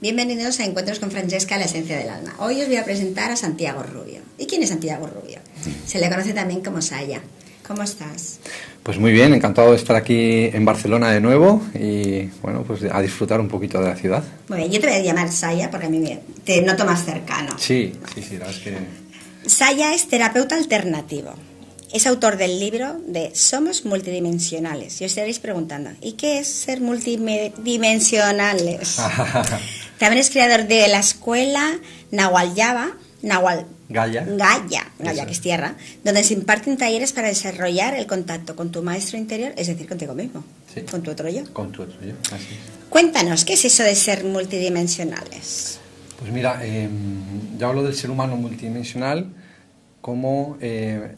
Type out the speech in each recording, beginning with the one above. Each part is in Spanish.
Bienvenidos a Encuentros con Francesca, la esencia del alma. Hoy os voy a presentar a Santiago Rubio. ¿Y quién es Santiago Rubio? Se le conoce también como Saya. ¿Cómo estás? Pues muy bien, encantado de estar aquí en Barcelona de nuevo y bueno, pues a disfrutar un poquito de la ciudad. Muy bien, yo te voy a llamar Saya porque a mí te noto más cercano. Sí, la verdad es que... Saya es terapeuta alternativo. Es autor del libro de Somos multidimensionales. Y os estaréis preguntando, ¿y qué es ser multidimensionales? También es creador de la escuela Gaya, que es tierra, donde se imparten talleres para desarrollar el contacto con tu maestro interior, es decir, contigo mismo, sí, con tu otro yo. Con tu otro yo, así es. Cuéntanos, ¿qué es eso de ser multidimensionales? Pues mira, yo hablo del ser humano multidimensional como el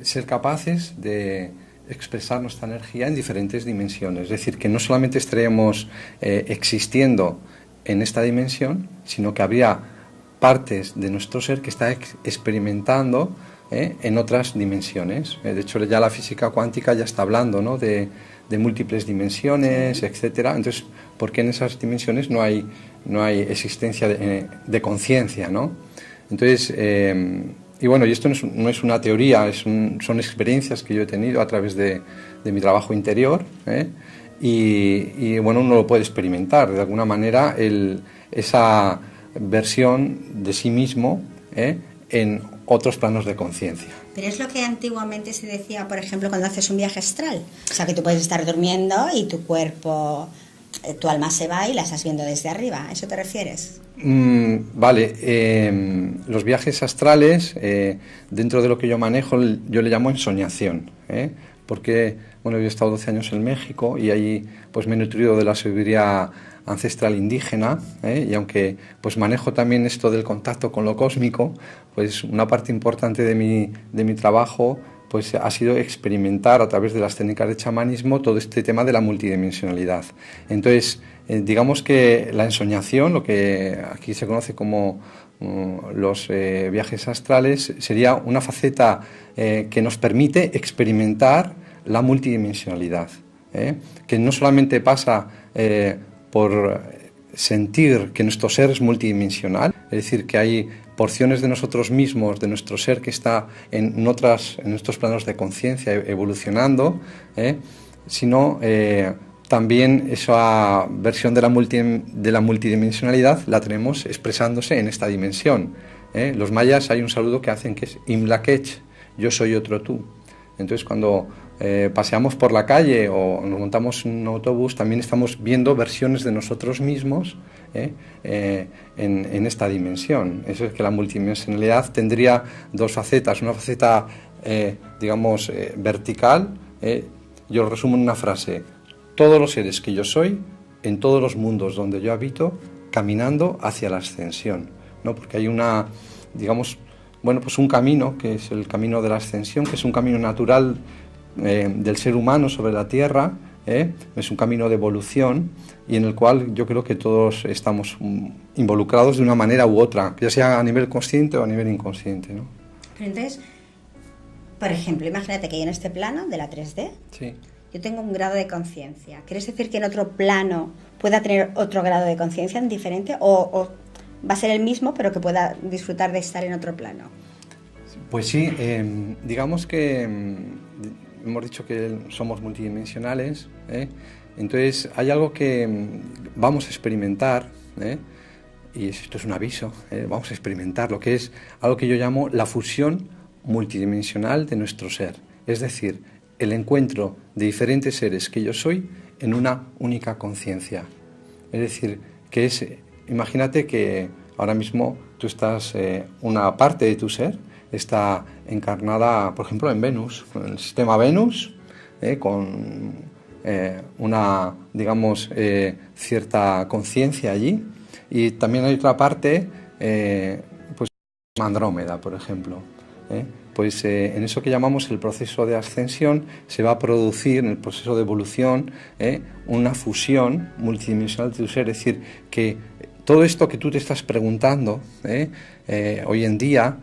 ser capaces de expresar nuestra energía en diferentes dimensiones. Es decir, que no solamente estaríamos existiendo en esta dimensión, sino que habría partes de nuestro ser que está experimentando en otras dimensiones. De hecho, ya la física cuántica ya está hablando, ¿no?, de múltiples dimensiones, etcétera. Entonces, ¿por qué en esas dimensiones no hay existencia de conciencia, ¿no? Entonces, y bueno, y esto no es una teoría, son experiencias que yo he tenido a través de mi trabajo interior, y bueno, uno lo puede experimentar de alguna manera, esa versión de sí mismo en otros planos de conciencia. Pero es lo que antiguamente se decía, por ejemplo, cuando haces un viaje astral. O sea, que tú puedes estar durmiendo y tu cuerpo, tu alma se va y la estás viendo desde arriba. ¿A eso te refieres? Vale, los viajes astrales, dentro de lo que yo manejo, yo le llamo ensoñación, porque bueno, yo he estado 12 años en México y allí pues me he nutrido de la sabiduría ancestral indígena, y aunque pues manejo también esto del contacto con lo cósmico, pues una parte importante de mi trabajo pues ha sido experimentar a través de las técnicas de chamanismo todo este tema de la multidimensionalidad. Entonces, digamos que la ensoñación, lo que aquí se conoce como los viajes astrales, sería una faceta que nos permite experimentar la multidimensionalidad, que no solamente pasa por sentir que nuestro ser es multidimensional, es decir, que hay porciones de nosotros mismos, de nuestro ser que está en estos planos de conciencia evolucionando, sino también esa versión de la multidimensionalidad la tenemos expresándose en esta dimensión. Los mayas hay un saludo que hacen que es Imlakech, yo soy otro tú. Entonces cuando paseamos por la calle o nos montamos en un autobús, también estamos viendo versiones de nosotros mismos en esta dimensión. Eso es que la multidimensionalidad tendría dos facetas. Una faceta, digamos, vertical. Yo lo resumo en una frase: todos los seres que yo soy, en todos los mundos donde yo habito, caminando hacia la ascensión, ¿no? Porque hay digamos, bueno, pues un camino, que es el camino de la ascensión, que es un camino natural del ser humano sobre la Tierra, es un camino de evolución y en el cual yo creo que todos estamos involucrados de una manera u otra, ya sea a nivel consciente o a nivel inconsciente, ¿no? Pero entonces, por ejemplo, imagínate que yo en este plano de la 3D, sí, yo tengo un grado de conciencia. ¿Quieres decir que en otro plano pueda tener otro grado de conciencia diferente o va a ser el mismo pero que pueda disfrutar de estar en otro plano? Pues sí, digamos que hemos dicho que somos multidimensionales, entonces hay algo que vamos a experimentar, y esto es un aviso, vamos a experimentar lo que es algo que yo llamo la fusión multidimensional de nuestro ser, es decir, el encuentro de diferentes seres que yo soy en una única conciencia. Es decir, que imagínate que ahora mismo tú estás, una parte de tu ser está encarnada, por ejemplo, en Venus, en el sistema Venus, con una, digamos, cierta conciencia allí, y también hay otra parte, pues Andrómeda, por ejemplo. Pues en eso que llamamos el proceso de ascensión se va a producir, en el proceso de evolución, una fusión multidimensional de tu ser, es decir, que todo esto que tú te estás preguntando hoy en día,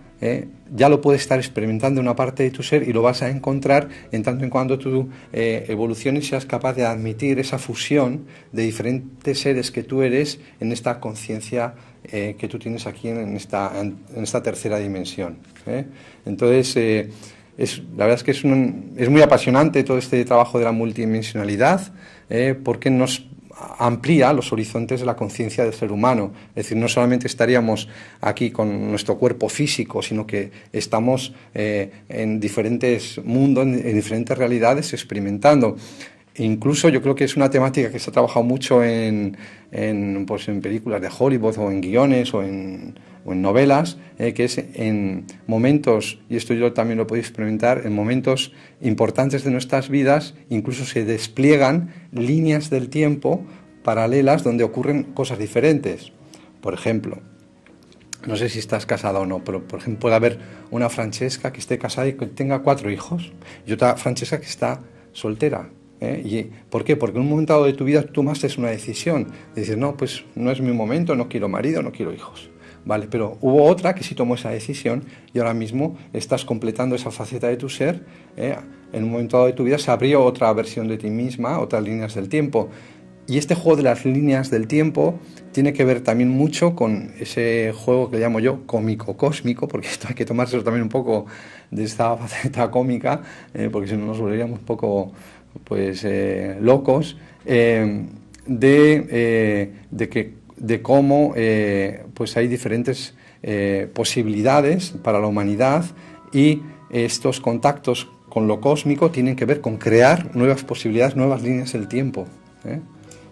ya lo puedes estar experimentando en una parte de tu ser y lo vas a encontrar en tanto en cuando tú evoluciones y seas capaz de admitir esa fusión de diferentes seres que tú eres en esta conciencia que tú tienes aquí en esta tercera dimensión. Entonces, la verdad es que es muy apasionante todo este trabajo de la multidimensionalidad, porque nos amplía los horizontes de la conciencia del ser humano. Es decir, no solamente estaríamos aquí con nuestro cuerpo físico, sino que estamos en diferentes mundos, en diferentes realidades, experimentando. Incluso yo creo que es una temática que se ha trabajado mucho en películas de Hollywood o en guiones o en novelas, que es en momentos, y esto yo también lo podéis experimentar, en momentos importantes de nuestras vidas, incluso se despliegan líneas del tiempo paralelas donde ocurren cosas diferentes. Por ejemplo, no sé si estás casada o no, pero por ejemplo puede haber una Francesca que esté casada y que tenga 4 hijos, y otra Francesca que está soltera. ¿Y por qué? Porque en un momento dado de tu vida tú tomaste una decisión, de decir, no, pues no es mi momento, no quiero marido, no quiero hijos. Vale, pero hubo otra que sí tomó esa decisión y ahora mismo estás completando esa faceta de tu ser. En un momento dado de tu vida se abrió otra versión de ti misma, otras líneas del tiempo. Y este juego de las líneas del tiempo tiene que ver también mucho con ese juego que llamo yo cómico-cósmico, porque esto hay que tomárselo también un poco de esta faceta cómica, porque si no nos volveríamos un poco locos, de cómo pues hay diferentes posibilidades para la humanidad, y estos contactos con lo cósmico tienen que ver con crear nuevas posibilidades, nuevas líneas del tiempo.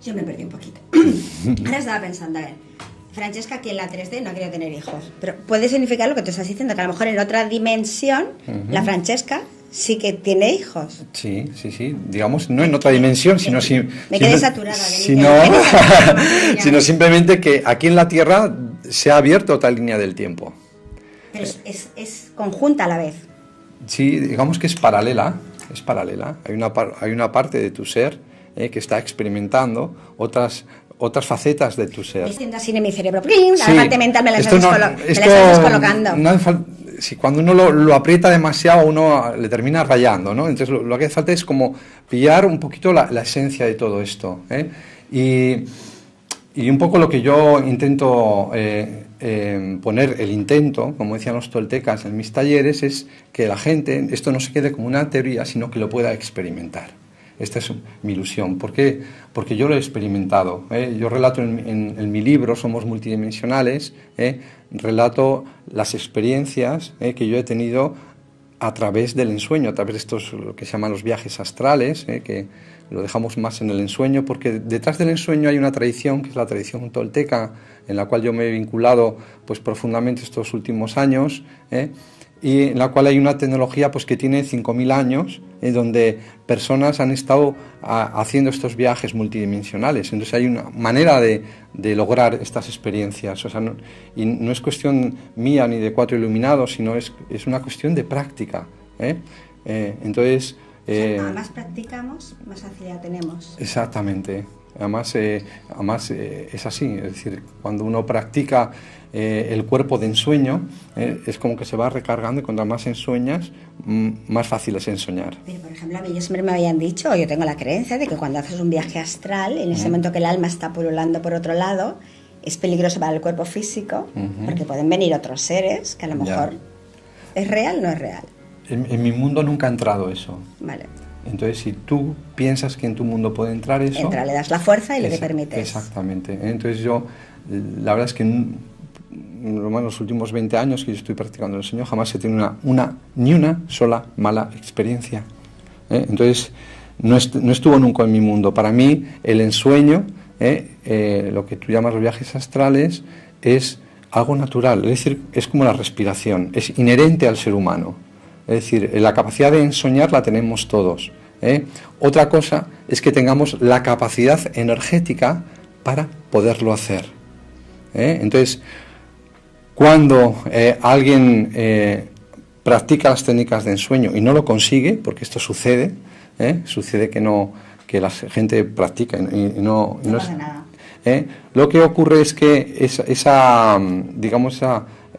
Yo me perdí un poquito. Ahora estaba pensando, a ver, Francesca, que en la 3D no ha querido tener hijos, pero puede significar lo que tú estás diciendo, que a lo mejor en otra dimensión la Francesca sí que tiene hijos. Sí, digamos, no en otra dimensión, sino me quedé saturada. Sino simplemente que aquí en la Tierra se ha abierto otra línea del tiempo. Pero es conjunta a la vez. Sí, digamos que es paralela. Hay una parte de tu ser que está experimentando otras facetas de tu ser. Diciendo así en mi cerebro, la parte mental me la estás descolocando. No hace falta. Si cuando uno lo aprieta demasiado, uno le termina rayando, ¿no? Entonces lo que hace falta es como pillar un poquito la esencia de todo esto, y un poco lo que yo intento como decían los toltecas en mis talleres, es que la gente, esto no se quede como una teoría, sino que lo pueda experimentar. Esta es mi ilusión. ¿Por qué? Porque yo lo he experimentado. Yo relato en mi libro, Somos Multidimensionales, relato las experiencias que yo he tenido a través del ensueño, a través de estos, lo que se llaman los viajes astrales, que lo dejamos más en el ensueño, porque detrás del ensueño hay una tradición, que es la tradición tolteca, en la cual yo me he vinculado pues profundamente estos últimos años, y en la cual hay una tecnología pues que tiene 5.000 años, donde personas han estado haciendo estos viajes multidimensionales. Entonces hay una manera de lograr estas experiencias, o sea, y no es cuestión mía ni de 4 iluminados, sino es una cuestión de práctica. Entonces, más practicamos, más facilidad tenemos. Exactamente. Además es así, es decir, cuando uno practica el cuerpo de ensueño, es como que se va recargando, y cuanto más ensueñas, más fácil es ensoñar. Pero, por ejemplo, a mí siempre me habían dicho, yo tengo la creencia de que cuando haces un viaje astral, en ese momento que el alma está pululando por otro lado, es peligroso para el cuerpo físico, porque pueden venir otros seres que a lo mejor es real o no es real. En mi mundo nunca ha entrado eso. Vale. Entonces, si tú piensas que en tu mundo puede entrar eso... Entra, le das la fuerza y le permites. Exactamente. Entonces yo, la verdad es que en los últimos 20 años que yo estoy practicando el ensueño, jamás he tenido ni una sola mala experiencia. Entonces, no estuvo nunca en mi mundo. Para mí, el ensueño, lo que tú llamas los viajes astrales, es algo natural. Es decir, es como la respiración, es inherente al ser humano. Es decir, la capacidad de ensoñar la tenemos todos. Otra cosa es que tengamos la capacidad energética para poderlo hacer. Entonces, cuando alguien practica las técnicas de ensueño y no lo consigue, porque esto sucede, sucede que la gente practica y no pasa nada. Lo que ocurre es que esa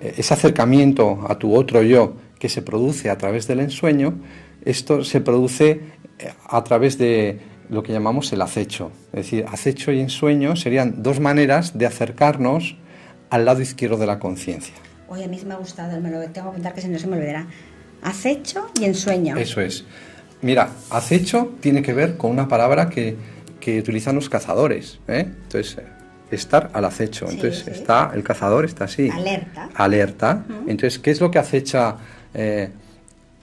ese acercamiento a tu otro yo que se produce a través del ensueño, esto se produce a través de lo que llamamos el acecho. Es decir, acecho y ensueño serían dos maneras de acercarnos al lado izquierdo de la conciencia. Oye, a mí me ha gustado, me lo tengo que apuntar que si no se me olvidará. Acecho y ensueño. Eso es. Mira, acecho tiene que ver con una palabra que utilizan los cazadores, ¿eh? Entonces, estar al acecho. Sí, entonces, sí. está el cazador está así. Alerta. Alerta. Entonces, ¿qué es lo que acecha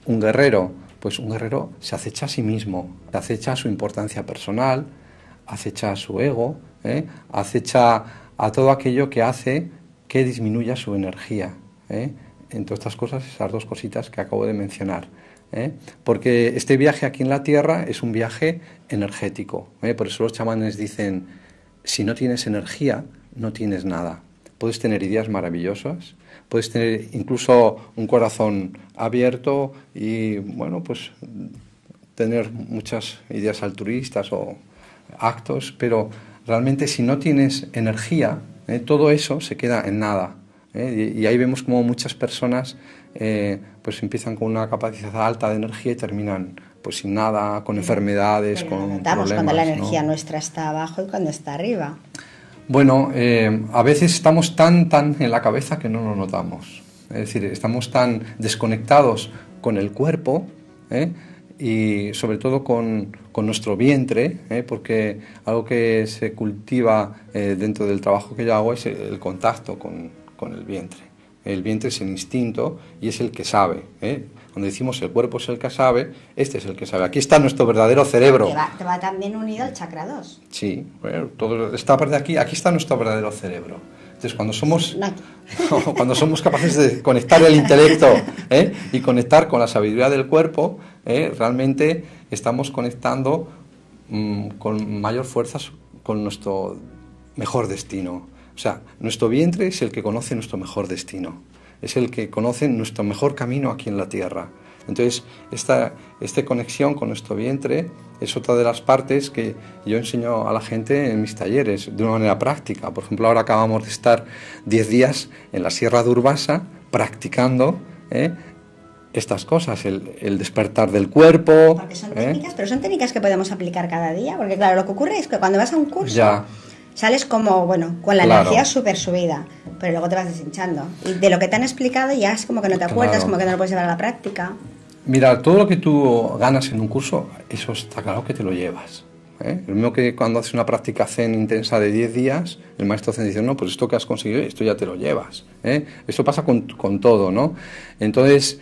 un guerrero? Pues un guerrero se acecha a sí mismo, acecha a su importancia personal, acecha a su ego, acecha a todo aquello que hace que disminuya su energía. Entre estas cosas, esas dos cositas que acabo de mencionar. Porque este viaje aquí en la Tierra es un viaje energético. Por eso los chamanes dicen, si no tienes energía, no tienes nada. Puedes tener ideas maravillosas, puedes tener incluso un corazón abierto y, bueno, pues tener muchas ideas altruistas o actos, pero realmente si no tienes energía, todo eso se queda en nada. Y ahí vemos como muchas personas pues empiezan con una capacidad alta de energía y terminan pues sin nada, con enfermedades, con problemas. Cuando la energía nuestra está abajo y cuando está arriba. Bueno, a veces estamos tan en la cabeza que no lo notamos. Es decir, estamos tan desconectados con el cuerpo, y sobre todo con nuestro vientre, porque algo que se cultiva dentro del trabajo que yo hago es el contacto con el vientre. El vientre es el instinto y es el que sabe. Cuando decimos el cuerpo es el que sabe, este es el que sabe. Aquí está nuestro verdadero cerebro. Te va también unido al chakra 2. Sí, bueno, todo esta parte de aquí está nuestro verdadero cerebro. Entonces, cuando somos capaces de conectar el intelecto y conectar con la sabiduría del cuerpo, realmente estamos conectando con mayor fuerza con nuestro mejor destino. O sea, nuestro vientre es el que conoce nuestro mejor destino, es el que conoce nuestro mejor camino aquí en la Tierra. Entonces, esta conexión con nuestro vientre es otra de las partes que yo enseño a la gente en mis talleres de una manera práctica. Por ejemplo, ahora acabamos de estar 10 días en la Sierra de Urbasa practicando estas cosas, el despertar del cuerpo. Porque son técnicas, pero son técnicas que podemos aplicar cada día, porque claro, lo que ocurre es que cuando vas a un curso sales como, bueno, con la energía súper subida, pero luego te vas deshinchando. Y de lo que te han explicado ya es como que no te acuerdas, como que no lo puedes llevar a la práctica. Mira, todo lo que tú ganas en un curso, eso está claro que te lo llevas. Lo mismo que cuando haces una práctica zen intensa de 10 días, el maestro zen dice, no, pues esto que has conseguido, esto ya te lo llevas. Esto pasa con todo, ¿no? Entonces,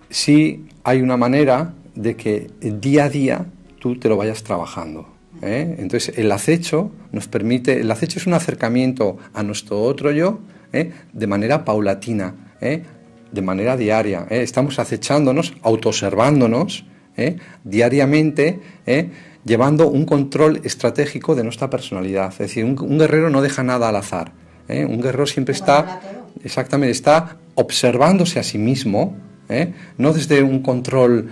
sí hay una manera de que día a día tú te lo vayas trabajando. Entonces, el acecho nos permite, el acecho es un acercamiento a nuestro otro yo de manera paulatina, de manera diaria. Estamos acechándonos, autoobservándonos diariamente, llevando un control estratégico de nuestra personalidad. Es decir, un guerrero no deja nada al azar. Un guerrero siempre está observándose a sí mismo, no desde un control,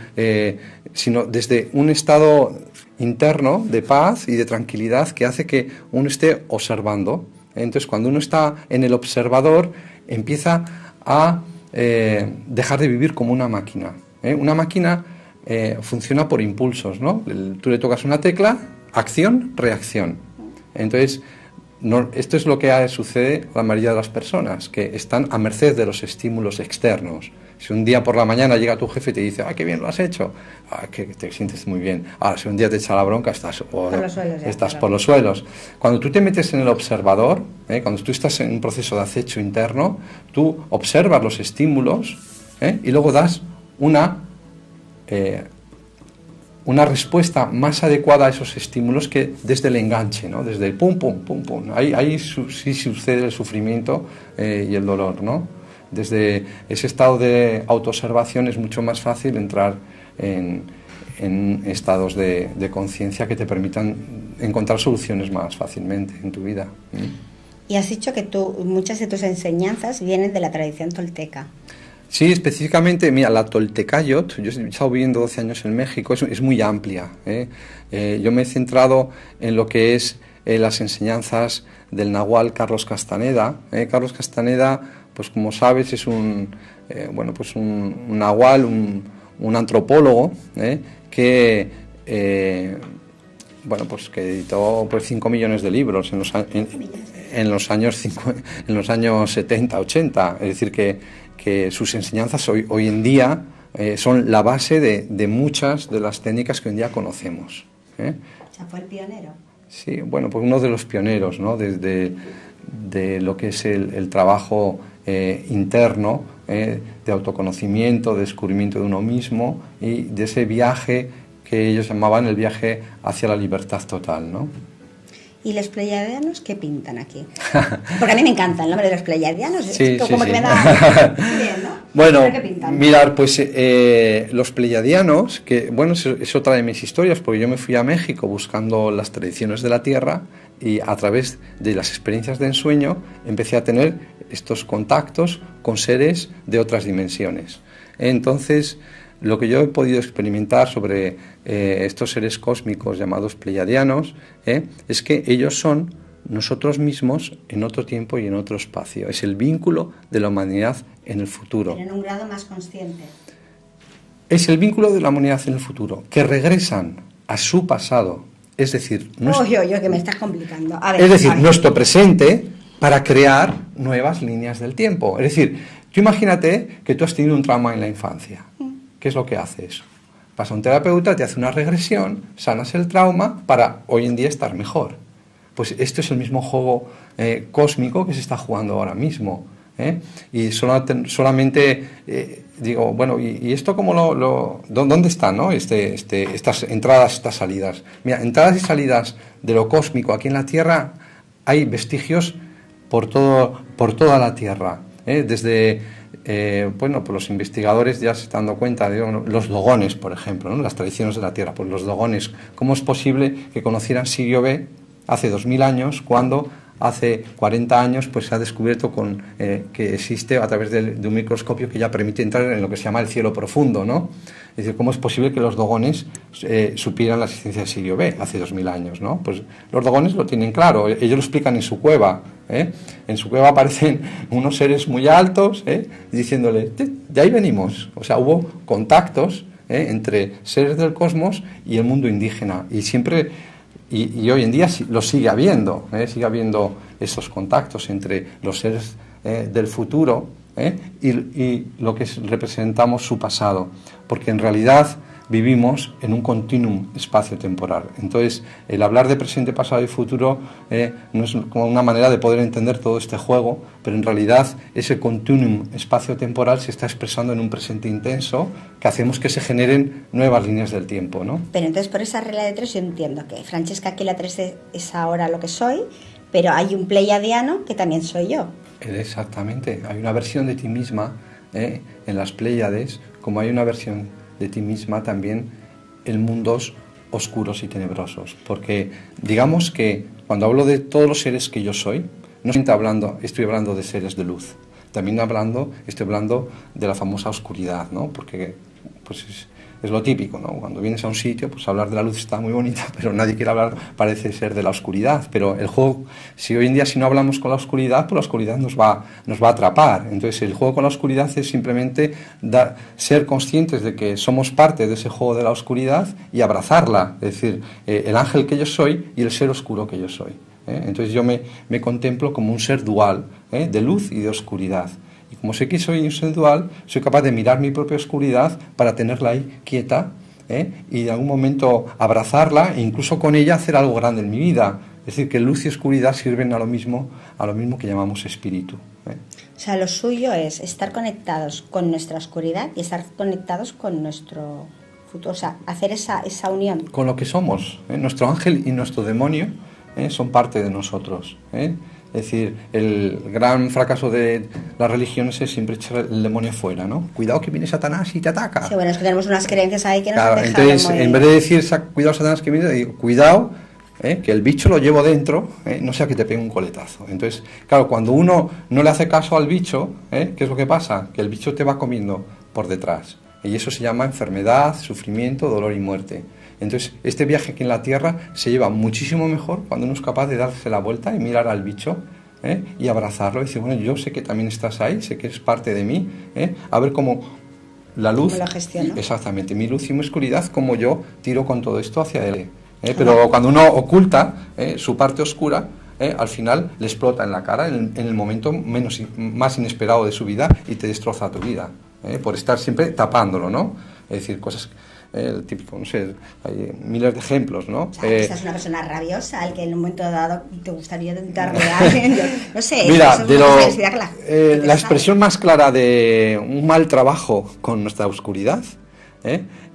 sino desde un estado interno de paz y de tranquilidad que hace que uno esté observando. Entonces, cuando uno está en el observador, empieza a dejar de vivir como una máquina. Una máquina funciona por impulsos, ¿no? Tú le tocas una tecla, acción, reacción. Entonces, esto es lo que sucede a la mayoría de las personas, que están a merced de los estímulos externos. Si un día por la mañana llega tu jefe y te dice, ¡ay, qué bien lo has hecho! Que te sientes muy bien. Ahora, si un día te echa la bronca, estás por los suelos. Cuando tú te metes en el observador, cuando tú estás en un proceso de acecho interno, tú observas los estímulos y luego das una respuesta más adecuada a esos estímulos que desde el enganche, ¿no? Desde el pum, pum, pum, pum. Ahí sí sucede el sufrimiento y el dolor, ¿no? Desde ese estado de autoobservación es mucho más fácil entrar en estados de conciencia que te permitan encontrar soluciones más fácilmente en tu vida. Y has dicho que muchas de tus enseñanzas vienen de la tradición tolteca. Sí, específicamente, mira, la Toltecayot, yo he estado viviendo 12 años en México, es muy amplia. Yo me he centrado en lo que es las enseñanzas del nahual Carlos Castaneda. Carlos Castaneda, pues como sabes, es un nahual, un antropólogo, que que editó pues 5 millones de libros en los años 70, 80. Es decir, que sus enseñanzas hoy en día son la base de muchas de las técnicas que hoy en día conocemos. O sea, fue el pionero. Sí, bueno, pues uno de los pioneros, ¿no? Desde de lo que es el trabajo interno, de autoconocimiento, de descubrimiento de uno mismo y de ese viaje que ellos llamaban el viaje hacia la libertad total, ¿no? ¿Y los pleiadianos qué pintan aquí? Porque a mí me encanta el nombre de los pleiadianos. Sí, como sí, que sí. me da bien, ¿no? Bueno, ¿Qué pintan? mirar, pues los pleiadianos, que bueno, es otra de mis historias, porque yo me fui a México buscando las tradiciones de la tierra y a través de las experiencias de ensueño empecé a tener estos contactos con seres de otras dimensiones. Entonces, lo que yo he podido experimentar sobre estos seres cósmicos llamados pleiadianos es que ellos son nosotros mismos en otro tiempo y en otro espacio. Es el vínculo de la humanidad en el futuro. Pero en un grado más consciente. Es el vínculo de la humanidad en el futuro, que regresan a su pasado, es decir, que me estás complicando. A ver, es decir, nuestro presente para crear nuevas líneas del tiempo. Es decir, tú imagínate que tú has tenido un trauma en la infancia. ¿Qué es lo que haces? Vas a un terapeuta, te hace una regresión, sanas el trauma para hoy en día estar mejor. Pues esto es el mismo juego cósmico que se está jugando ahora mismo. Y solamente digo, bueno, ¿y esto cómo dónde están, ¿no? Estas entradas, estas salidas? Mira, entradas y salidas de lo cósmico aquí en la Tierra hay vestigios por toda la Tierra. Desde pues los investigadores ya se están dando cuenta de los dogones, por ejemplo, ¿no? Las tradiciones de la Tierra, pues los dogones, ¿cómo es posible que conocieran Sirio B hace 2000 años cuando hace 40 años pues se ha descubierto que existe a través de un microscopio que ya permite entrar en lo que se llama el cielo profundo, ¿no? Es decir, ¿cómo es posible que los dogones supieran la existencia de Sirio B hace 2000 años, ¿no? Pues los dogones lo tienen claro, ellos lo explican en su cueva. En su cueva aparecen unos seres muy altos diciéndole, de ahí venimos. O sea, hubo contactos entre seres del cosmos y el mundo indígena y siempre y hoy en día lo sigue habiendo esos contactos entre los seres del futuro y lo que representamos su pasado, porque en realidad vivimos en un continuum espacio-temporal. Entonces, el hablar de presente, pasado y futuro no es como una manera de poder entender todo este juego, pero en realidad ese continuum espacio-temporal se está expresando en un presente intenso que hacemos que se generen nuevas líneas del tiempo, ¿no? Pero entonces, por esa regla de tres, yo entiendo que Francesca Aquila 3 es ahora lo que soy, pero hay un pleiadiano que también soy yo. Exactamente. Hay una versión de ti misma en las Pléyades, como hay una versión de ti misma también en mundos oscuros y tenebrosos, porque digamos que cuando hablo de todos los seres que yo soy, no estoy hablando de seres de luz, también estoy hablando de la famosa oscuridad, ¿no? Porque pues es lo típico, ¿no? Cuando vienes a un sitio, pues hablar de la luz está muy bonita, pero nadie quiere hablar, parece ser, de la oscuridad. Pero el juego, si hoy en día si no hablamos con la oscuridad, pues la oscuridad nos va a atrapar. Entonces el juego con la oscuridad es simplemente ser conscientes de que somos parte de ese juego de la oscuridad y abrazarla. Es decir, el ángel que yo soy y el ser oscuro que yo soy. Entonces yo me contemplo como un ser dual, de luz y de oscuridad. Y como sé que soy un ser dual, soy capaz de mirar mi propia oscuridad para tenerla ahí quieta y en algún momento abrazarla e incluso con ella hacer algo grande en mi vida. Es decir, que luz y oscuridad sirven a lo mismo que llamamos espíritu. O sea, lo suyo es estar conectados con nuestra oscuridad y estar conectados con nuestro futuro. O sea, hacer esa unión. Con lo que somos. Nuestro ángel y nuestro demonio son parte de nosotros. Es decir, el gran fracaso de las religiones es siempre echar el demonio fuera, ¿no? Cuidado que viene Satanás y te ataca. Sí, bueno, es que tenemos unas creencias ahí que nos claro, han dejado entonces, en vez de decir cuidado Satanás que viene, digo, cuidado, que el bicho lo llevo dentro, no sea que te pegue un coletazo. Entonces, claro, cuando uno no le hace caso al bicho, ¿qué es lo que pasa? Que el bicho te va comiendo por detrás. Y eso se llama enfermedad, sufrimiento, dolor y muerte. Entonces, este viaje aquí en la Tierra se lleva muchísimo mejor cuando uno es capaz de darse la vuelta y mirar al bicho, y abrazarlo y decir, bueno, yo sé que también estás ahí, sé que eres parte de mí, a ver cómo la luz, ¿cómo la gestiono? Exactamente, mi luz y mi oscuridad, como yo tiro con todo esto hacia él. Pero cuando uno oculta su parte oscura, al final le explota en la cara en el momento más inesperado de su vida y te destroza tu vida, por estar siempre tapándolo, ¿no? Es decir, cosas... el típico, no sé, hay miles de ejemplos, ¿no? O sea, que estás una persona rabiosa, al que en un momento dado te gustaría darle a alguien, no sé. Mira, eso la expresión más clara de un mal trabajo con nuestra oscuridad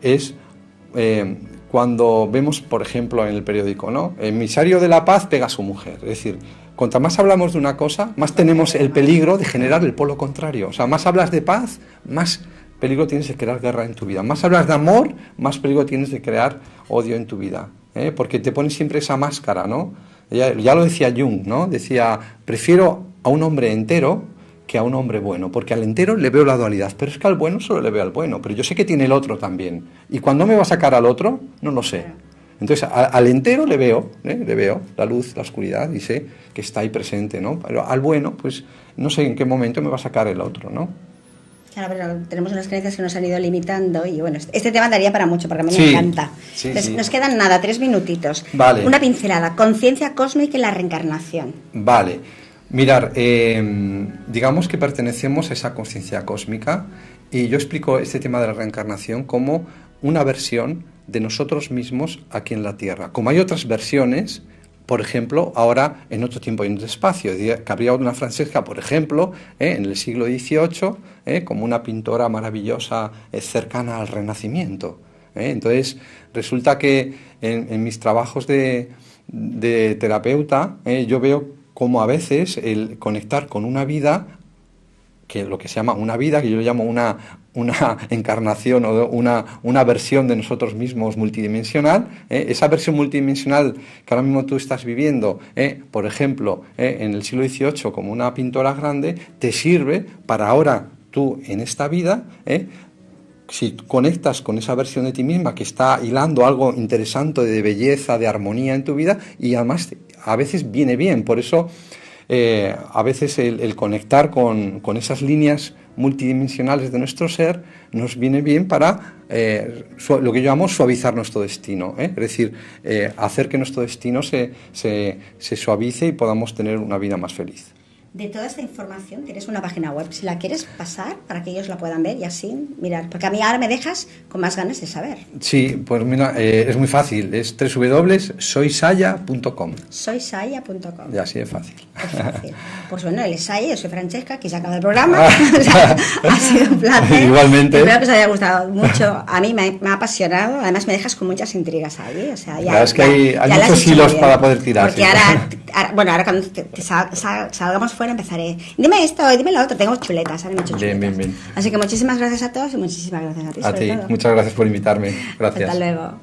es cuando vemos, por ejemplo, en el periódico, ¿no? El emisario de la paz pega a su mujer, es decir, cuanto más hablamos de una cosa, más tenemos el peligro de generar el polo contrario, o sea, más hablas de paz, más peligro tienes de crear guerra en tu vida. Más hablas de amor, más peligro tienes de crear odio en tu vida, porque te pones siempre esa máscara, ¿no? Ya lo decía Jung, ¿no? Decía, prefiero a un hombre entero que a un hombre bueno, porque al entero le veo la dualidad, pero es que al bueno solo le veo al bueno, pero yo sé que tiene el otro también, y cuando me va a sacar al otro, no lo sé. Entonces, al entero le veo la luz, la oscuridad, y sé que está ahí presente, ¿no? Pero al bueno, pues no sé en qué momento me va a sacar el otro, ¿no? Claro, pero tenemos unas creencias que nos han ido limitando y bueno, este tema daría para mucho porque a mí me encanta. Entonces, nos quedan 3 minutitos. Vale. Una pincelada, conciencia cósmica y la reencarnación. Vale. Mirar, digamos que pertenecemos a esa conciencia cósmica y yo explico este tema de la reencarnación como una versión de nosotros mismos aquí en la Tierra. Como hay otras versiones, por ejemplo, ahora en otro tiempo y en otro espacio. Gabriela Francesca, por ejemplo, en el siglo XVIII, como una pintora maravillosa cercana al Renacimiento. Entonces, resulta que en mis trabajos de terapeuta, yo veo cómo a veces el conectar con una vida, que lo que se llama una vida, que yo le llamo una encarnación o una versión de nosotros mismos multidimensional, esa versión multidimensional que ahora mismo tú estás viviendo, por ejemplo, en el siglo XVIII como una pintora grande, te sirve para ahora tú en esta vida, si conectas con esa versión de ti misma que está hilando algo interesante de belleza, de armonía en tu vida, y además a veces viene bien, por eso a veces el conectar con esas líneas multidimensionales de nuestro ser nos viene bien para lo que yo llamo suavizar nuestro destino, es decir, hacer que nuestro destino se suavice y podamos tener una vida más feliz. De toda esta información tienes una página web, si la quieres pasar para que ellos la puedan ver y así mirar, porque a mí ahora me dejas con más ganas de saber. Sí, pues mira, es muy fácil, es www.soysaya.com. Soysaya.com. Ya, así es fácil. Es fácil. Pues bueno, él es Saya, yo soy Francesca, que se acaba el programa. O sea, ha sido un placer. Igualmente. Espero que os haya gustado mucho. A mí me ha apasionado, además me dejas con muchas intrigas ahí. O sea, ya, es que hay muchos hilos para poder tirar. Porque ahora cuando salgamos fuera empezaré, dime esto y dime lo otro, tengo chuletas, ahora me he hecho chuletas. Bien. Así que muchísimas gracias a todos y muchísimas gracias a ti. A ti, muchas gracias por invitarme. Gracias. Hasta luego.